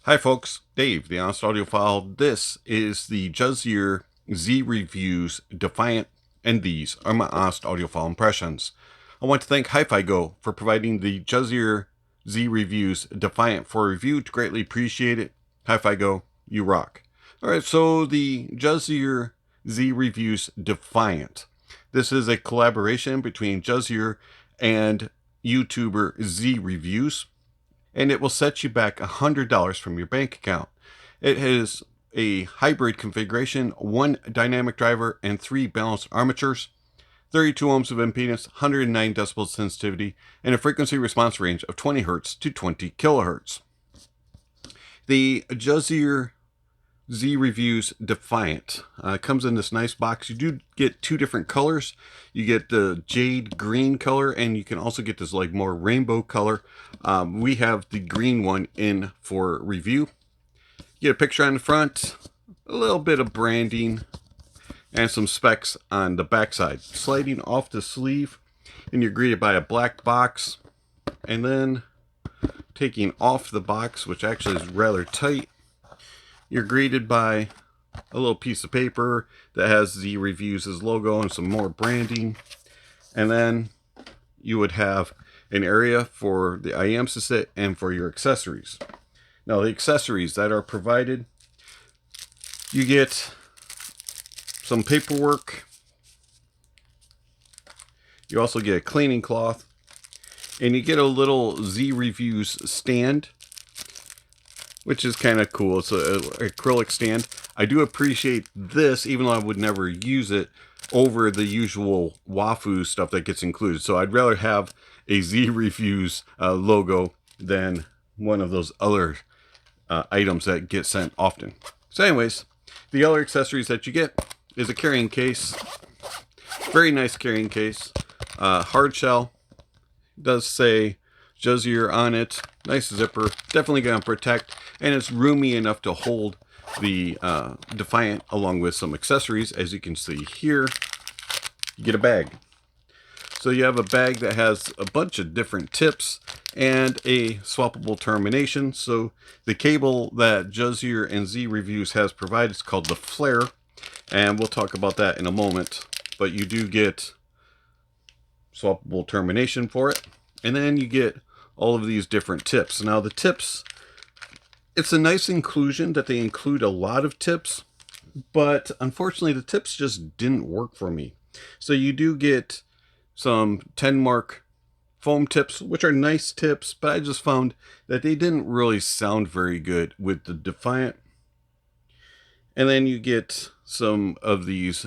Hi folks, Dave, the Honest Audiophile. This is the Juzear Z Reviews Defiant, and these are my Honest Audiophile impressions. I want to thank HifiGo for providing the Juzear Z Reviews Defiant for review. To greatly appreciate it. HifiGo, you rock. Alright, so the Juzear Z Reviews Defiant. This is a collaboration between Juzear and YouTuber Z Reviews, and it will set you back $100 from your bank account. It has a hybrid configuration, 1 dynamic driver and 3 balanced armatures, 32 ohms of impedance, 109 decibels sensitivity, and a frequency response range of 20 Hz to 20 kHz. The Juzear Z Reviews Defiant comes in this nice box. You do get 2 different colors. You get the jade green color, and you can also get this like more rainbow color. We have the green one in for review. You get a picture on the front, a little bit of branding, and some specs on the backside. Sliding off the sleeve, and you're greeted by a black box, and then taking off the box, which actually is rather tight, you're greeted by a little piece of paper that has Z Reviews' logo and some more branding. And then you would have an area for the IEMs to sit and for your accessories. Now, the accessories that are provided, you get some paperwork. You also get a cleaning cloth. And you get a little Z Reviews stand, which is kind of cool. It's an acrylic stand. I do appreciate this, even though I would never use it, over the usual Wafu stuff that gets included. So I'd rather have a Z Reviews logo than one of those other items that get sent often. So anyways, the other accessories that you get is a carrying case. Very nice carrying case. Hard shell. It does say Juzear on it. Nice zipper, definitely going to protect, and it's roomy enough to hold the Defiant along with some accessories. As you can see here, you get a bag. So you have a bag that has a bunch of different tips and a swappable termination. So the cable that Juzear and Z Reviews has provided is called the Flare, and we'll talk about that in a moment. But you do get swappable termination for it, and then you get all of these different tips. Now the tips, it's a nice inclusion that they include a lot of tips, but unfortunately the tips just didn't work for me. So you do get some 10 mark foam tips, which are nice tips, but I just found that they didn't really sound very good with the Defiant. And then you get some of these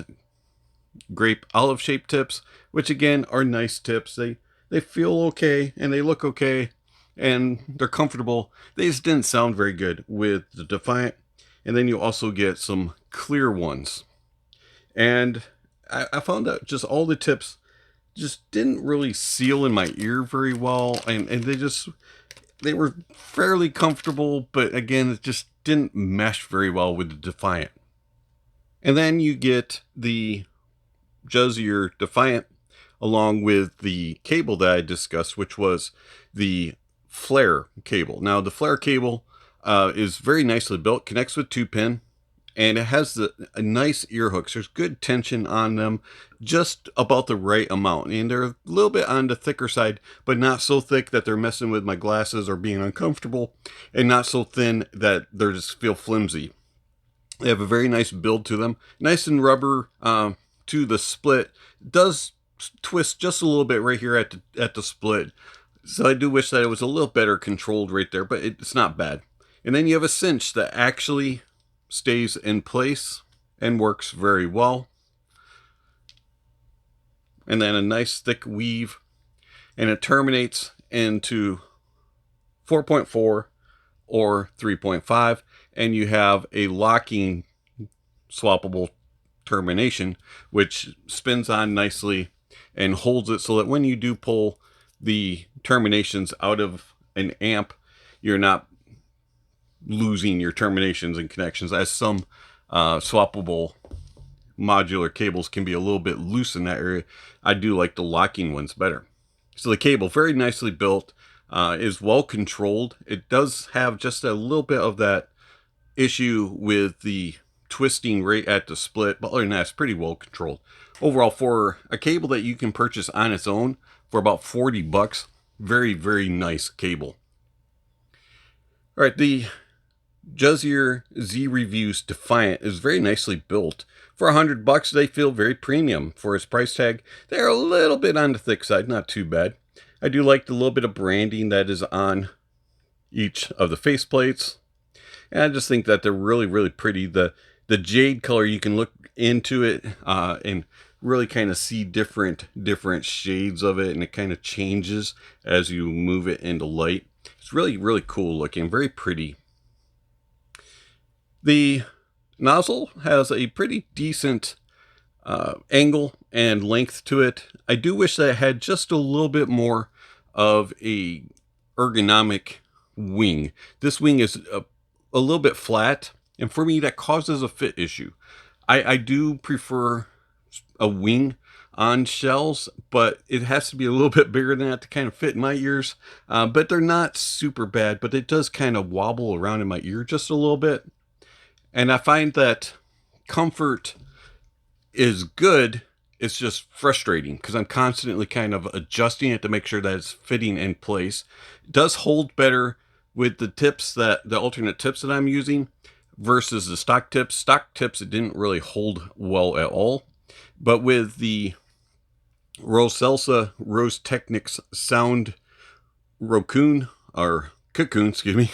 grape olive shaped tips, which again are nice tips. They feel okay and they look okay and they're comfortable. They just didn't sound very good with the Defiant. And then you also get some clear ones. And I found that just all the tips just didn't really seal in my ear very well. And they were fairly comfortable, but again, it just didn't mesh very well with the Defiant. And then you get the Juzear Defiant along with the cable that I discussed, which was the Flare cable. Now, the Flare cable is very nicely built, connects with 2-pin, and it has a nice ear hooks. There's good tension on them, just about the right amount. And they're a little bit on the thicker side, but not so thick that they're messing with my glasses or being uncomfortable, and not so thin that they just feel flimsy. They have a very nice build to them. Nice and rubber to the split. It does twist just a little bit right here at the split, so I do wish that it was a little better controlled right there, but it's not bad. And then you have a cinch that actually stays in place and works very well, and then a nice thick weave, and it terminates into 4.4 or 3.5, and you have a locking swappable termination which spins on nicely and holds it so that when you do pull the terminations out of an amp, you're not losing your terminations and connections, as some swappable modular cables can be a little bit loose in that area. I do like the locking ones better. So the cable, very nicely built. is well controlled. It does have just a little bit of that issue with the twisting rate at the split, but other than that, it's pretty well controlled. Overall, for a cable that you can purchase on its own for about 40 bucks, very, very nice cable. All right, the Juzear Z Reviews Defiant is very nicely built. For 100 bucks, they feel very premium. For its price tag, they're a little bit on the thick side, not too bad. I do like the little bit of branding that is on each of the faceplates. And I just think that they're really, really pretty. The jade color, you can look into it and really kind of see different shades of it, and it kind of changes as you move it into light. It's really, really cool looking, very pretty. The nozzle has a pretty decent angle and length to it. I do wish that it had just a little bit more of a ergonomic wing. This wing is a little bit flat, and for me that causes a fit issue. I do prefer a wing on shells, but it has to be a little bit bigger than that to kind of fit in my ears. But they're not super bad, but it does kind of wobble around in my ear just a little bit. And I find that comfort is good. It's just frustrating because I'm constantly kind of adjusting it to make sure that it's fitting in place. It does hold better with the tips, the alternate tips that I'm using versus the stock tips. Stock tips, it didn't really hold well at all. But with the Rosalsa Rose Technics Sound Raccoon, or Cocoon, excuse me,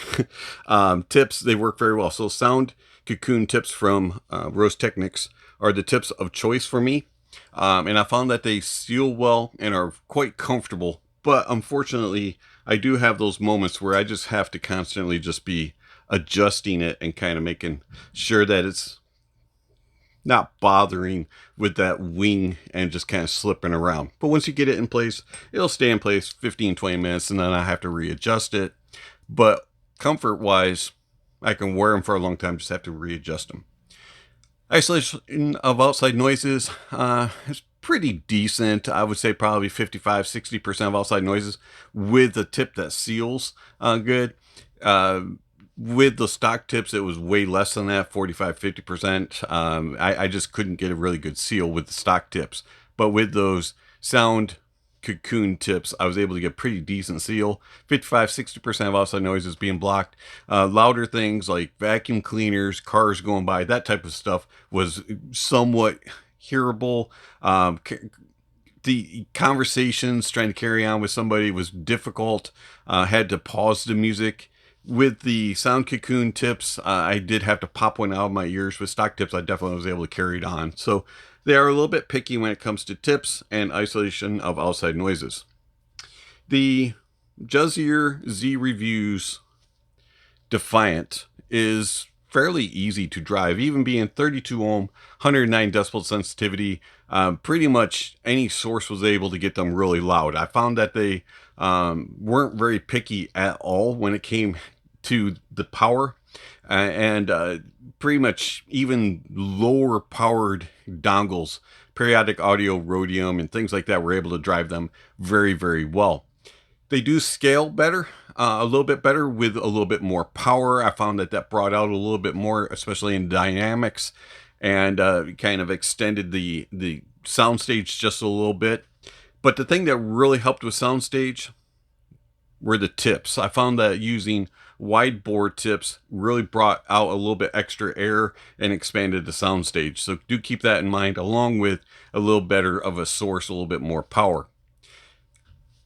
tips, they work very well. So Sound Cocoon tips from Rose Technics are the tips of choice for me. And I found that they seal well and are quite comfortable. But unfortunately, I do have those moments where I just have to constantly just be adjusting it and kind of making sure that it's not bothering with that wing and just kind of slipping around. But once you get it in place, it'll stay in place 15-20 minutes, and then I have to readjust it. But comfort wise, I can wear them for a long time, just have to readjust them. Isolation of outside noises is pretty decent. I would say probably 55-60% of outside noises with the tip that seals good. With the stock tips, it was way less than that, 45-50%. I just couldn't get a really good seal with the stock tips. But with those Sound Cocoon tips, I was able to get pretty decent seal. 55-60% of outside noises being blocked. Louder things like vacuum cleaners, cars going by, that type of stuff was somewhat hearable. The conversations trying to carry on with somebody was difficult. Had to pause the music. With the Sound Cocoon tips, I did have to pop one out of my ears. With stock tips, I definitely was able to carry it on. So they are a little bit picky when it comes to tips and isolation of outside noises. The Juzear Z Reviews Defiant is fairly easy to drive, even being 32 ohm, 109 decibel sensitivity. Pretty much any source was able to get them really loud. I found that they weren't very picky at all when it came to the power, and pretty much even lower powered dongles, periodic audio, rhodium, and things like that were able to drive them very, very well. They do scale better, a little bit better with a little bit more power. I found that that brought out a little bit more, especially in dynamics, and kind of extended the soundstage just a little bit. But the thing that really helped with soundstage were the tips. I found that using wide bore tips really brought out a little bit extra air and expanded the soundstage. So do keep that in mind, along with a little better of a source, a little bit more power.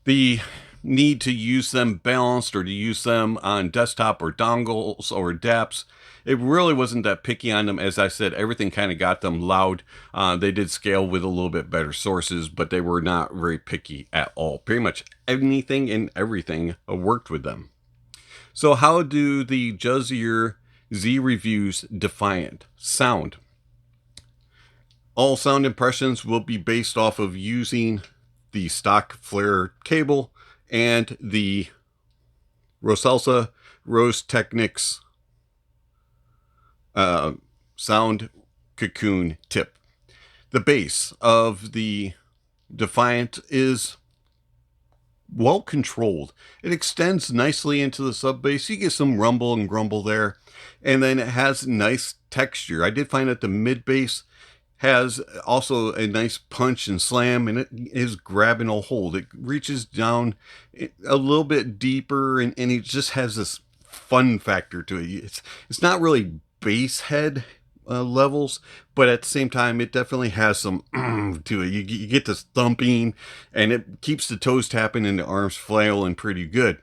The need to use them balanced or to use them on desktop or dongles or DAPs, it really wasn't that picky on them. As I said, everything kind of got them loud. They did scale with a little bit better sources, but they were not very picky at all. Pretty much anything and everything worked with them. So how do the Juzear Z Reviews Defiant sound? All sound impressions will be based off of using the stock flare cable and the Rosalsa Rose Technics Sound Cocoon tip. The bass of the Defiant is well controlled. It extends nicely into the sub bass. You get some rumble and grumble there. And then it has nice texture. I did find that the mid bass has also a nice punch and slam, and it is grabbing a hold. It reaches down a little bit deeper, and it just has this fun factor to it. It's not really bass head levels, but at the same time, it definitely has some to it. You get this thumping, and it keeps the toes tapping and the arms flailing pretty good.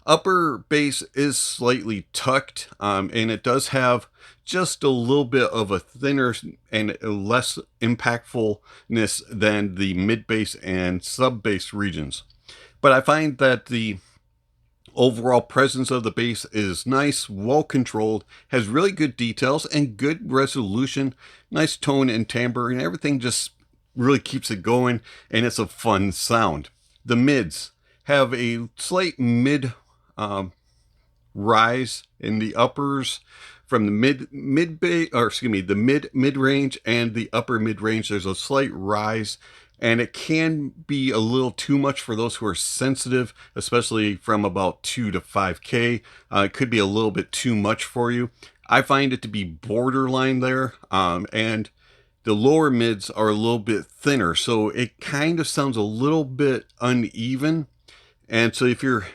Upper bass is slightly tucked, and it does have just a little bit of a thinner and less impactfulness than the mid bass and sub bass regions. But I find that the overall presence of the bass is nice, well controlled, has really good details and good resolution, nice tone and timbre, and everything just really keeps it going, and it's a fun sound. The mids have a slight mid rise in the uppers from the mid range and the upper mid range. There's a slight rise, and it can be a little too much for those who are sensitive, especially from about 2 to 5K. It could be a little bit too much for you. I find it to be borderline there, and the lower mids are a little bit thinner, so it kind of sounds a little bit uneven. And so if you're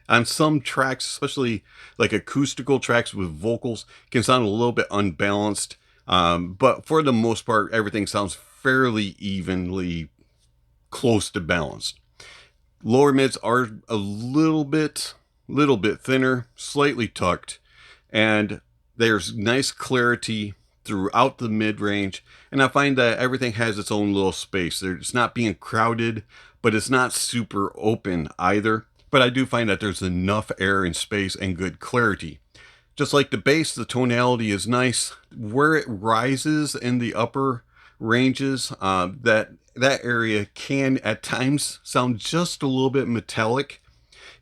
on some tracks, especially like acoustical tracks with vocals, can sound a little bit unbalanced. But for the most part, everything sounds fairly evenly close to balanced. Lower mids are a little bit thinner, slightly tucked, and there's nice clarity throughout the mid range. And I find that everything has its own little space. It's not being crowded, but it's not super open either. But I do find that there's enough air and space and good clarity. Just like the bass, the tonality is nice. Where it rises in the upper ranges, that area can at times sound just a little bit metallic,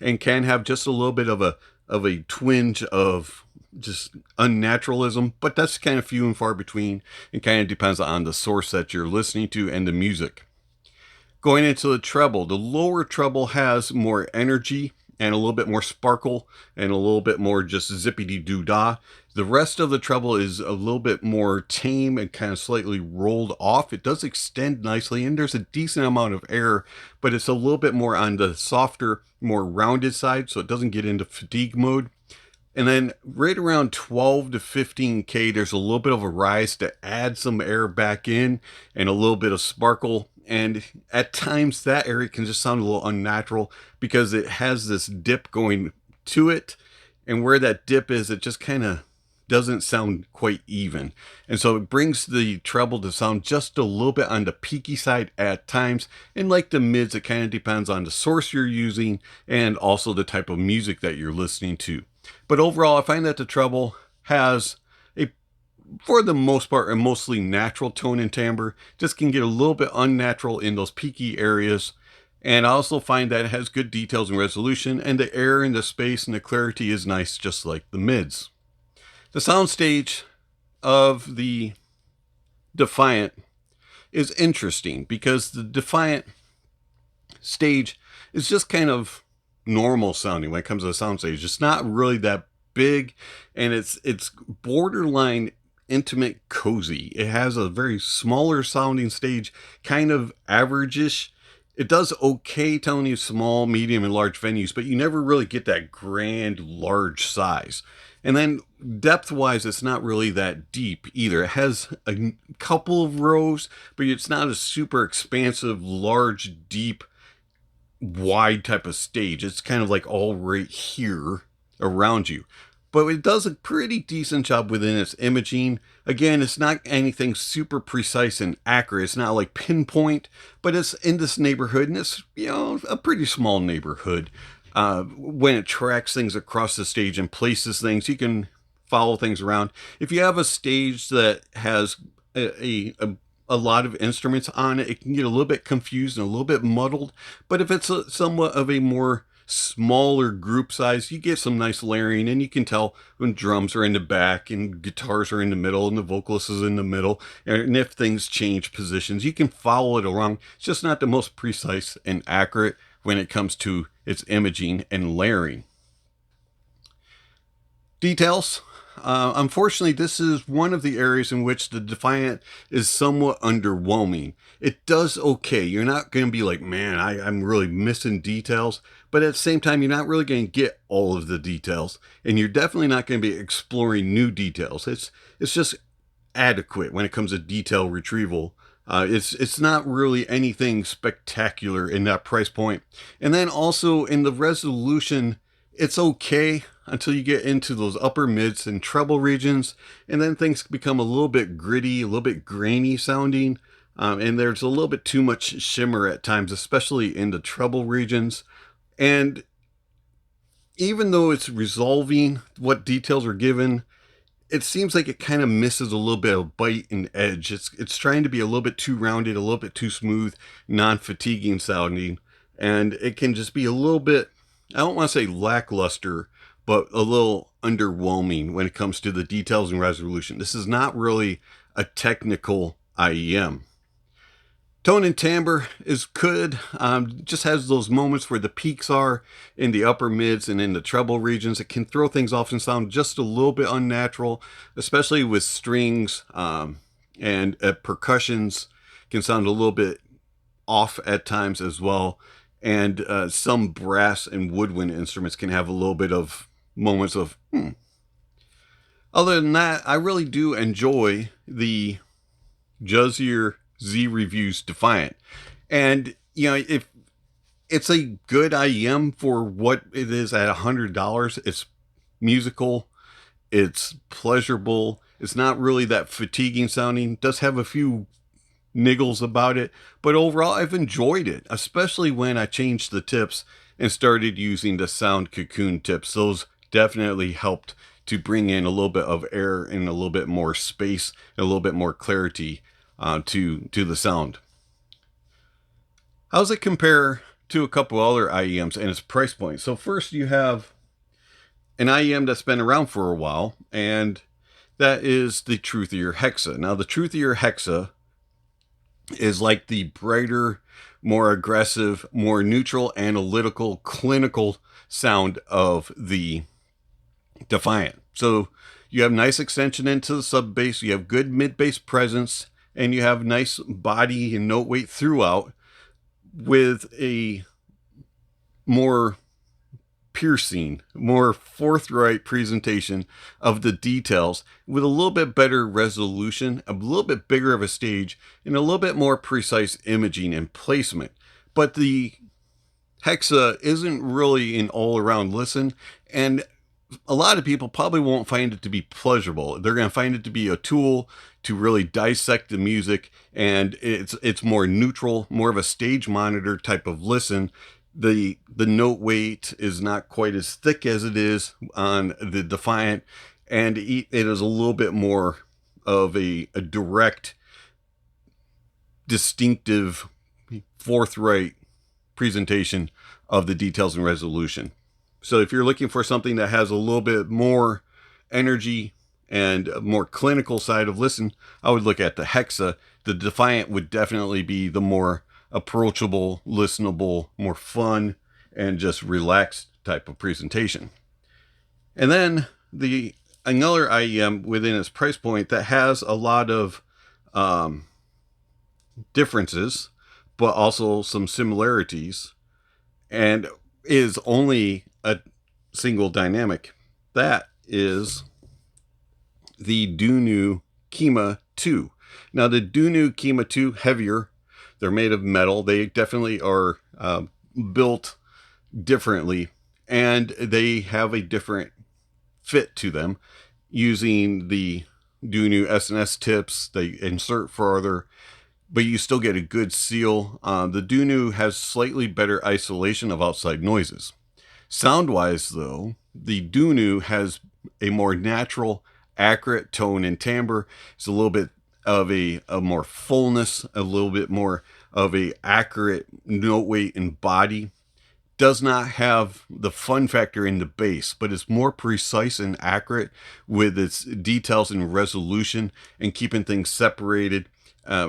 and can have just a little bit of a twinge of just unnaturalism, but that's kind of few and far between. It kind of depends on the source that you're listening to and the music. Going into the treble, the lower treble has more energy and a little bit more sparkle and a little bit more just zippity-doo-dah. The rest of the treble is a little bit more tame and kind of slightly rolled off. It does extend nicely, and there's a decent amount of air, but it's a little bit more on the softer, more rounded side, so it doesn't get into fatigue mode. And then right around 12 to 15K, there's a little bit of a rise to add some air back in and a little bit of sparkle. And at times that area can just sound a little unnatural because it has this dip going to it. And where that dip is, it just kind of doesn't sound quite even. And so it brings the treble to sound just a little bit on the peaky side at times. And like the mids, it kind of depends on the source you're using and also the type of music that you're listening to. But overall, I find that the treble has for the most part, a mostly natural tone and timbre. Just can get a little bit unnatural in those peaky areas. And I also find that it has good details and resolution, and the air and the space and the clarity is nice, just like the mids. The soundstage of the Defiant is interesting because the Defiant stage is just kind of normal sounding when it comes to the soundstage. It's not really that big, and it's borderline intimate, cozy. It has a very smaller sounding stage, kind of average-ish. It does okay telling you small, medium, and large venues, but you never really get that grand, large size. And then depth-wise, it's not really that deep either. It has a couple of rows, but it's not a super expansive, large, deep, wide type of stage. It's kind of like all right here around you. But it does a pretty decent job within its imaging. Again, it's not anything super precise and accurate. It's not like pinpoint, but it's in this neighborhood, and it's, you know, a pretty small neighborhood. When it tracks things across the stage and places things, you can follow things around. If you have a stage that has a lot of instruments on it, it can get a little bit confused and a little bit muddled. But if it's somewhat of a more smaller group size, you get some nice layering, and you can tell when drums are in the back and guitars are in the middle and the vocalist is in the middle, and if things change positions, you can follow it along. It's just not the most precise and accurate, when it comes to its imaging and layering. Details. Unfortunately, this is one of the areas in which the Defiant is somewhat underwhelming. It does okay. You're not going to be like, man, I'm really missing details. But at the same time, you're not really going to get all of the details. And you're definitely not going to be exploring new details. It's just adequate when it comes to detail retrieval. It's not really anything spectacular in that price point. And then also in the resolution, it's okay until you get into those upper mids and treble regions, and then things become a little bit gritty, a little bit grainy sounding, and there's a little bit too much shimmer at times, especially in the treble regions. And even though it's resolving what details are given, it seems like it kind of misses a little bit of bite and edge. It's trying to be a little bit too rounded, a little bit too smooth, non-fatiguing sounding, and it can just be a little bit, I don't want to say lackluster, but a little underwhelming when it comes to the details and resolution. This is not really a technical IEM. Tone and timbre is good. Just has those moments where the peaks are in the upper mids and in the treble regions. It can throw things off and sound just a little bit unnatural, especially with strings and percussions can sound a little bit off at times as well. And some brass and woodwind instruments can have a little bit of moments of, Other than that, I really do enjoy the Juzear Z Reviews Defiant. And, if it's a good IEM for what it is at $100, it's musical, it's pleasurable, it's not really that fatiguing sounding, does have a few niggles about it, but overall I've enjoyed it, especially when I changed the tips and started using the sound cocoon tips. Those definitely helped to bring in a little bit of air and a little bit more space and a little bit more clarity to the sound. How does it compare to a couple other IEMs and its price point? So first you have an IEM that's been around for a while, and that is the TruthEar Hexa. Now the TruthEar Hexa is like the brighter, more aggressive, more neutral, analytical, clinical sound of the Defiant. So you have nice extension into the sub bass, you have good mid bass presence, and you have nice body and note weight throughout with a more piercing, more forthright presentation of the details with a little bit better resolution, a little bit bigger of a stage, and a little bit more precise imaging and placement. But the Hexa isn't really an all-around listen, and a lot of people probably won't find it to be pleasurable. They're going to find it to be a tool to really dissect the music, and it's more neutral, more of a stage monitor type of listen. The note weight is not quite as thick as it is on the Defiant, and it is a little bit more of a direct, distinctive, forthright presentation of the details and resolution. So if you're looking for something that has a little bit more energy and a more clinical side of listen, I would look at the Hexa. The Defiant would definitely be the more approachable, listenable, more fun, and just relaxed type of presentation. And then another IEM within its price point that has a lot of differences, but also some similarities, and is only a single dynamic. That is the DUNU Kima 2. Now the DUNU Kima 2, heavier. They're made of metal. They definitely are built differently, and they have a different fit to them. Using the DUNU SNS tips, they insert farther, but you still get a good seal. The DUNU has slightly better isolation of outside noises. Sound-wise, though, the DUNU has a more natural, accurate tone and timbre. It's a little bit of a more fullness, a little bit more of a accurate note weight and body. Does not have the fun factor in the bass, but it's more precise and accurate with its details and resolution and keeping things separated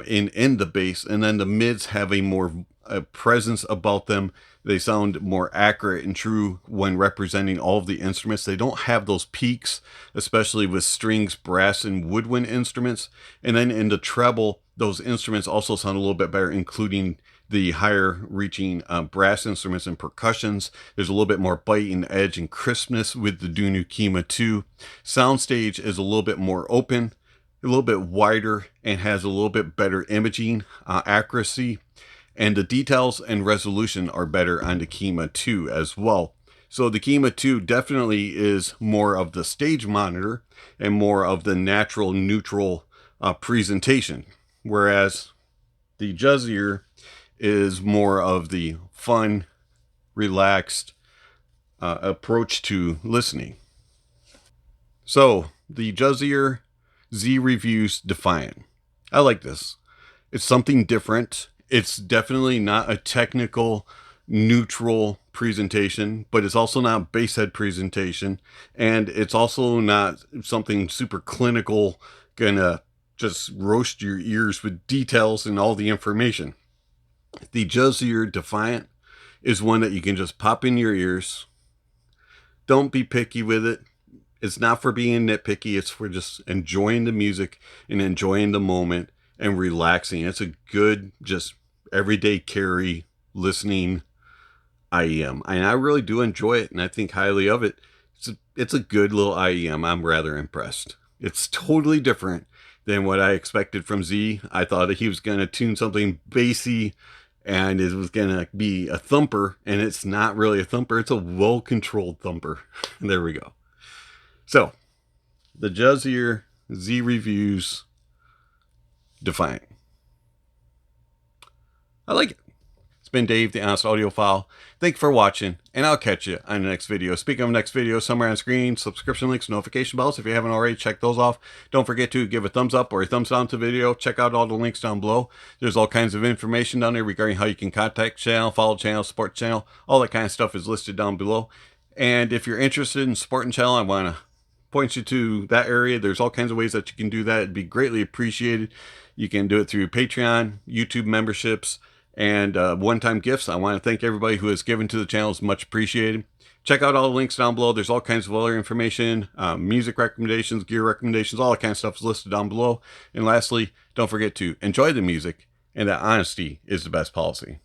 in the bass. And then the mids have a more presence about them. They sound more accurate and true when representing all of the instruments. They don't have those peaks, especially with strings, brass, and woodwind instruments. And then in the treble, those instruments also sound a little bit better, including the higher reaching brass instruments and percussions. There's a little bit more bite and edge and crispness with the DUNU Kima 2. Soundstage is a little bit more open, a little bit wider, and has a little bit better imaging accuracy. And the details and resolution are better on the Kima 2 as well. So the Kima 2 definitely is more of the stage monitor and more of the natural, neutral presentation. Whereas the Juzear is more of the fun, relaxed approach to listening. So the Juzear Z Reviews Defiant. I like this. It's something different. It's definitely not a technical, neutral presentation, but it's also not a basshead presentation. And it's also not something super clinical, gonna just roast your ears with details and all the information. The Juzear Defiant is one that you can just pop in your ears. Don't be picky with it. It's not for being nitpicky. It's for just enjoying the music and enjoying the moment and relaxing. It's a good, just everyday carry listening IEM. And I really do enjoy it, and I think highly of it. It's a good little IEM. I'm rather impressed. It's totally different than what I expected from Z. I thought that he was going to tune something bassy and it was going to be a thumper, and it's not really a thumper. It's a well-controlled thumper. There we go. So, the Juzear Z Reviews Defiant. I like it. It's been Dave, the Honest Audiophile. Thank you for watching, and I'll catch you on the next video. Speaking of next video, somewhere on screen, subscription links, notification bells. If you haven't already, check those off. Don't forget to give a thumbs up or a thumbs down to the video. Check out all the links down below. There's all kinds of information down there regarding how you can contact the channel, follow the channel, support the channel. All that kind of stuff is listed down below. And if you're interested in supporting the channel, I want to point you to that area. There's all kinds of ways that you can do that. It'd be greatly appreciated. You can do it through Patreon, YouTube memberships, and one-time gifts. I want to thank everybody who has given to the channel. It's much appreciated. Check out all the links down below. There's all kinds of other information, music recommendations, gear recommendations, all that kind of stuff is listed down below. And lastly, don't forget to enjoy the music, and that honesty is the best policy.